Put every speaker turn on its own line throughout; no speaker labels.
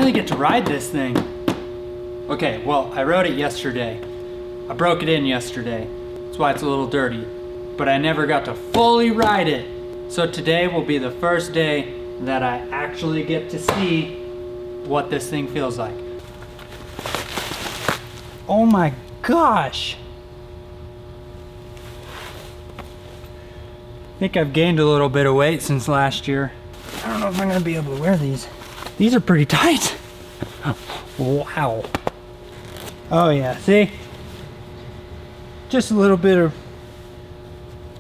finally get to ride this thing. Okay, well, I rode it yesterday. I broke it in yesterday. That's why it's a little dirty. But I never got to fully ride it. So today will be the first day that I actually get to see what this thing feels like. Oh my gosh. I think I've gained a little bit of weight since last year. I don't know if I'm gonna be able to wear these. These are pretty tight. Wow. Oh yeah, see? Just a little bit of,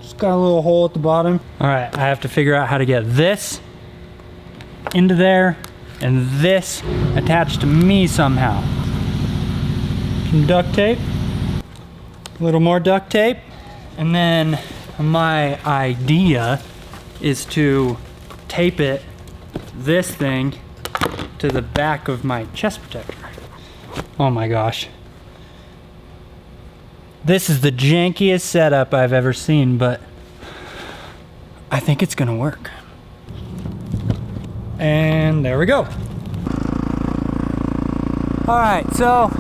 just got a little hole at the bottom. All right, I have to figure out how to get this into there and this attached to me somehow. Some duct tape, a little more duct tape, and then my idea is to tape this thing to the back of my chest protector. Oh my gosh. This is the jankiest setup I've ever seen, but I think it's gonna work. And there we go. All right, so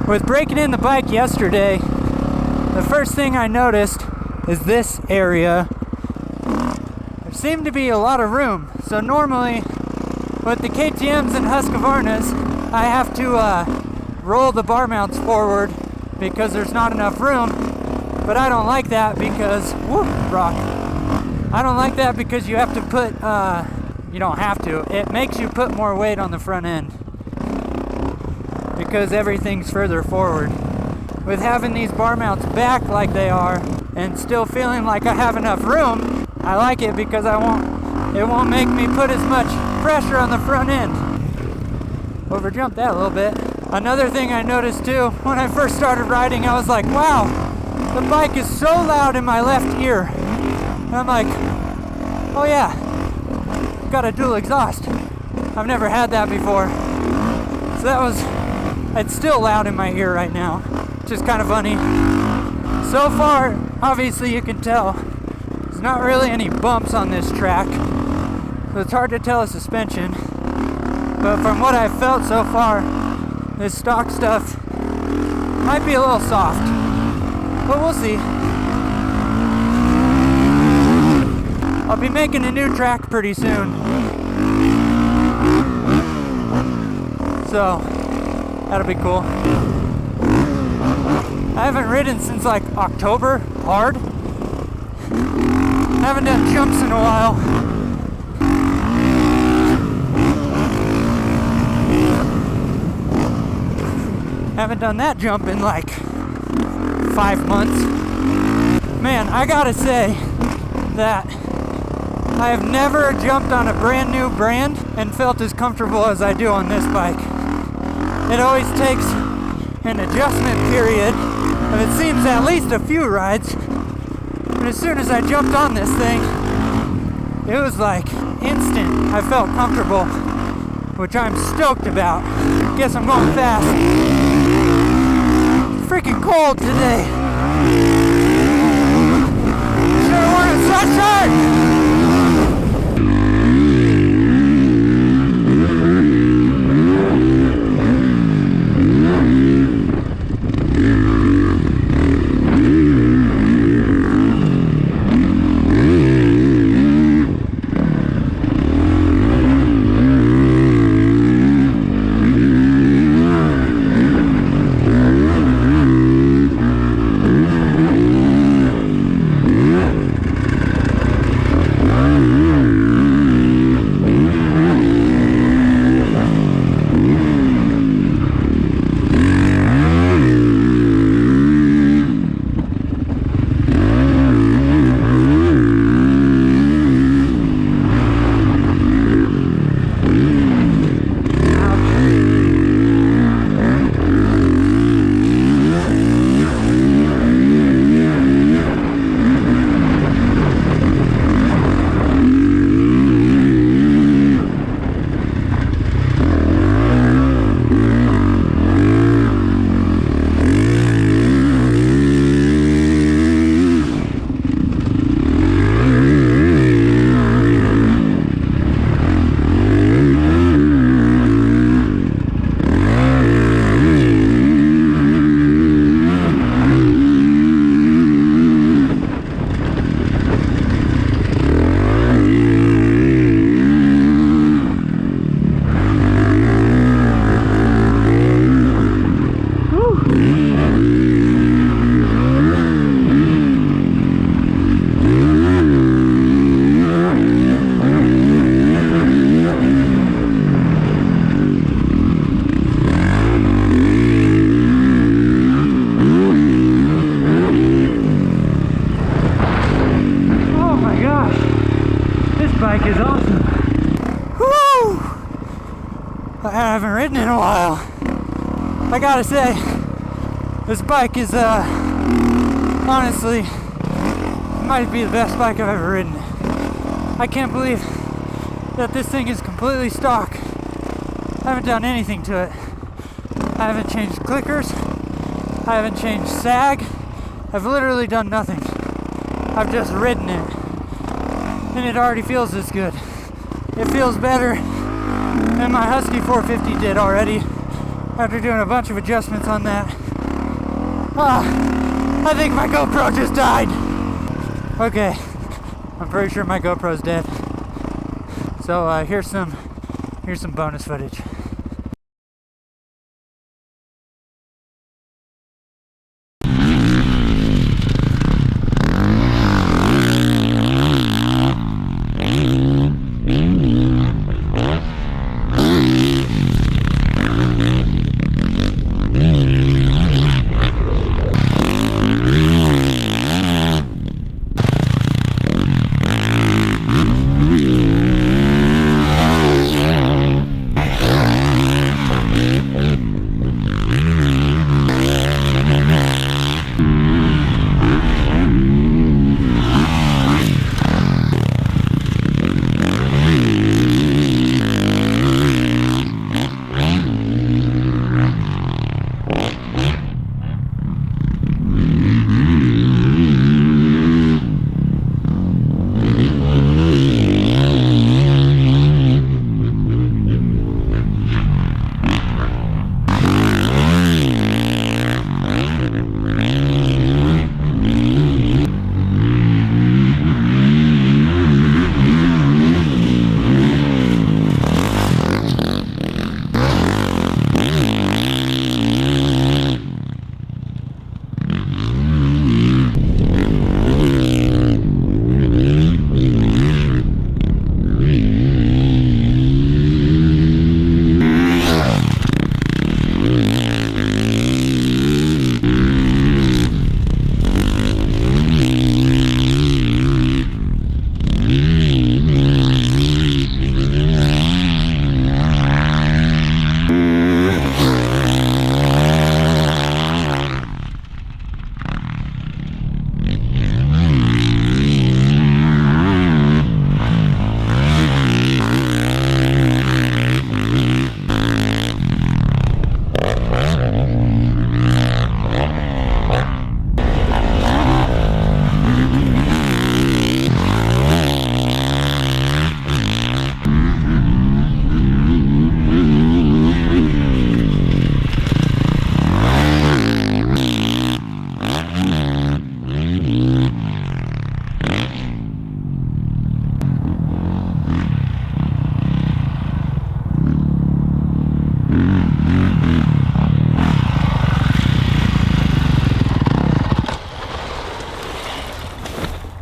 with breaking in the bike yesterday, the first thing I noticed is this area. There seemed to be a lot of room. So normally with the KTMs and Husqvarnas, I have to roll the bar mounts forward because there's not enough room. But I don't like that because, whoop, rock. I don't like that because you have to put, you don't have to. It makes you put more weight on the front end because everything's further forward. With having these bar mounts back like they are and still feeling like I have enough room, I like it because it won't make me put as much pressure on the front end. Overjumped that a little bit. Another thing I noticed too, when I first started riding, I was like, wow, the bike is so loud in my left ear. And I'm like, oh yeah, got a dual exhaust. I've never had that before. So it's still loud in my ear right now. Just kind of funny. So far, obviously you can tell, there's not really any bumps on this track. So it's hard to tell a suspension. But from what I've felt so far, this stock stuff might be a little soft. But we'll see. I'll be making a new track pretty soon. So, that'll be cool. I haven't ridden since like October, hard. Haven't done jumps in a while. Haven't done that jump in like 5 months. Man, I gotta say that I have never jumped on a brand new brand and felt as comfortable as I do on this bike. It always takes an adjustment period of it seems at least a few rides. But as soon as I jumped on this thing, it was like instant. I felt comfortable, which I'm stoked about. Guess I'm going fast. It's freaking cold today. Sure want a sweatshirt! is awesome. Woo! I haven't ridden in a while. I gotta say, this bike is honestly might be the best bike I've ever ridden. I can't believe that this thing is completely stock. I haven't done anything to it. I haven't changed clickers. I haven't changed sag. I've literally done nothing. I've just ridden it. And it already feels this good. It feels better than my Husky 450 did already after doing a bunch of adjustments on that. I think my GoPro just died. Okay, I'm pretty sure my GoPro's dead. So here's some bonus footage.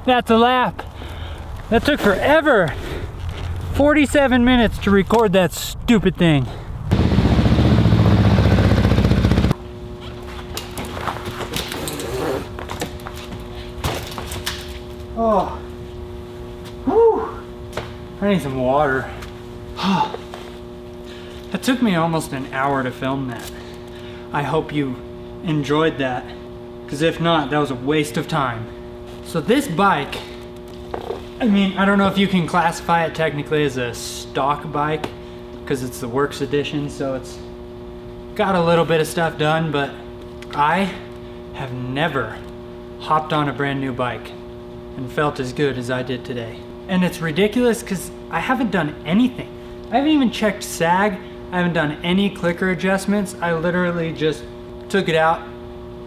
That's a lap. That took forever. 47 minutes to record that stupid thing. Oh. Whew. I need some water. It took me almost an hour to film that. I hope you enjoyed that, because if not, that was a waste of time. So this bike, I mean, I don't know if you can classify it technically as a stock bike, because it's the Works Edition, so it's got a little bit of stuff done, but I have never hopped on a brand new bike and felt as good as I did today. And it's ridiculous because I haven't done anything. I haven't even checked sag. I haven't done any clicker adjustments. I literally just took it out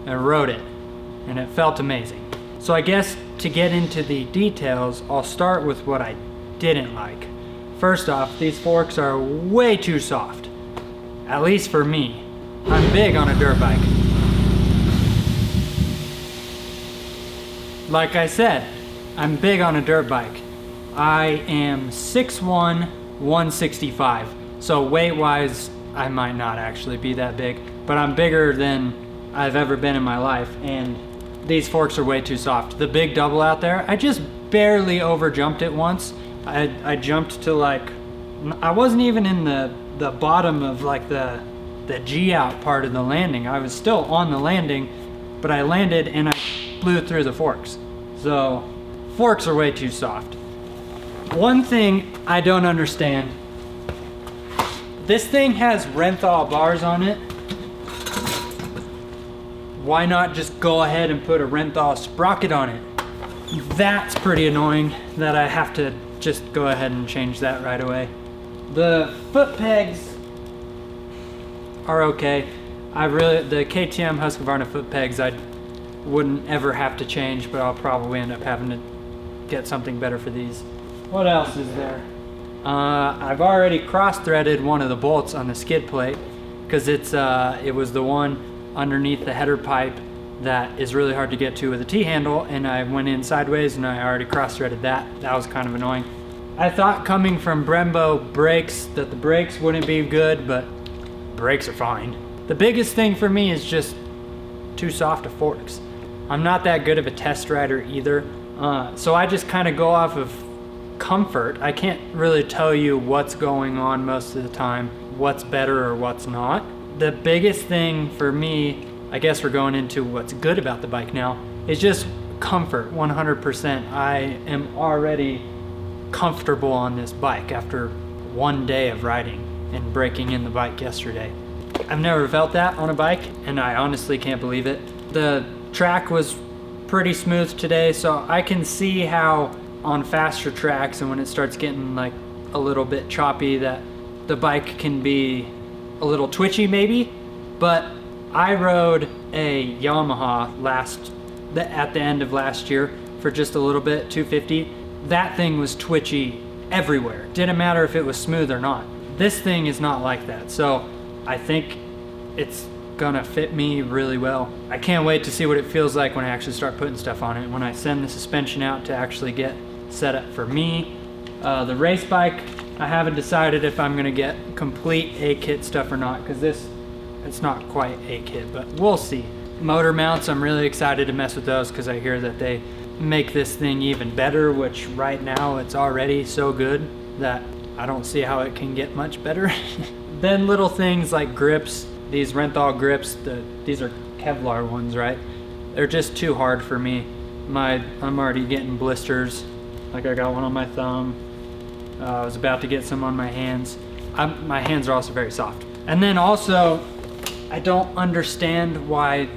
and rode it, and it felt amazing. So I guess to get into the details, I'll start with what I didn't like. First off, these forks are way too soft, at least for me. I'm big on a dirt bike. Like I said, I'm big on a dirt bike. I am 6'1", 165. So weight-wise, I might not actually be that big, but I'm bigger than I've ever been in my life, and these forks are way too soft. The big double out there, I just barely over jumped it once. I jumped to like, I wasn't even in the bottom of like the G out part of the landing. I was still on the landing, but I landed and I blew through the forks. So forks are way too soft. One thing I don't understand, this thing has Renthal bars on it. Why not just go ahead and put a Renthal sprocket on it? That's pretty annoying that I have to just go ahead and change that right away. The foot pegs are okay. The KTM Husqvarna foot pegs I wouldn't ever have to change, but I'll probably end up having to get something better for these. What else is there? I've already cross-threaded one of the bolts on the skid plate because it was the one underneath the header pipe that is really hard to get to with a T-handle, and I went in sideways and I already cross-threaded that. That was kind of annoying. I thought coming from Brembo brakes that the brakes wouldn't be good, but brakes are fine. The biggest thing for me is just too soft of forks. I'm not that good of a test rider either, so I just kind of go off of comfort. I can't really tell you what's going on most of the time, what's better or what's not. The biggest thing for me, I guess we're going into what's good about the bike now, is just comfort, 100%. I am already comfortable on this bike after one day of riding and breaking in the bike yesterday. I've never felt that on a bike, and I honestly can't believe it. The track was pretty smooth today, so I can see how on faster tracks and when it starts getting like a little bit choppy that the bike can be a little twitchy maybe, but I rode a Yamaha at the end of last year for just a little bit, 250. That thing was twitchy everywhere. Didn't matter if it was smooth or not. This thing is not like that, so I think it's gonna fit me really well. I can't wait to see what it feels like when I actually start putting stuff on it, when I send the suspension out to actually get set up for me. The race bike, I haven't decided if I'm gonna get complete A-kit stuff or not, because it's not quite A-kit, but we'll see. Motor mounts, I'm really excited to mess with those because I hear that they make this thing even better, which right now it's already so good that I don't see how it can get much better. Then little things like grips, these Renthal grips, these are Kevlar ones, right? They're just too hard for me. I'm already getting blisters. Like I got one on my thumb. I was about to get some on my hands. My hands are also very soft. And then also, I don't understand why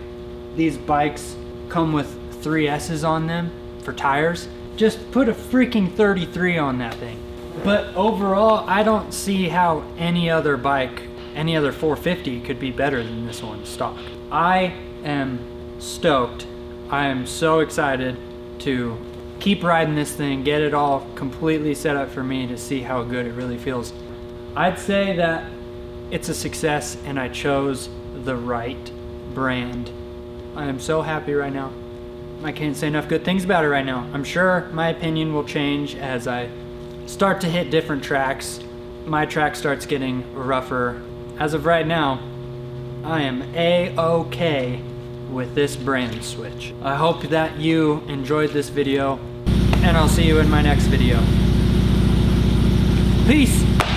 these bikes come with 3S's on them for tires. Just put a freaking 33 on that thing. But overall, I don't see how any other bike, any other 450 could be better than this one stock. I am stoked. I am so excited to keep riding this thing, get it all completely set up for me to see how good it really feels. I'd say that it's a success and I chose the right brand. I am so happy right now. I can't say enough good things about it right now. I'm sure my opinion will change as I start to hit different tracks. My track starts getting rougher. As of right now, I am A-okay with this brand switch. I hope that you enjoyed this video, and I'll see you in my next video. Peace!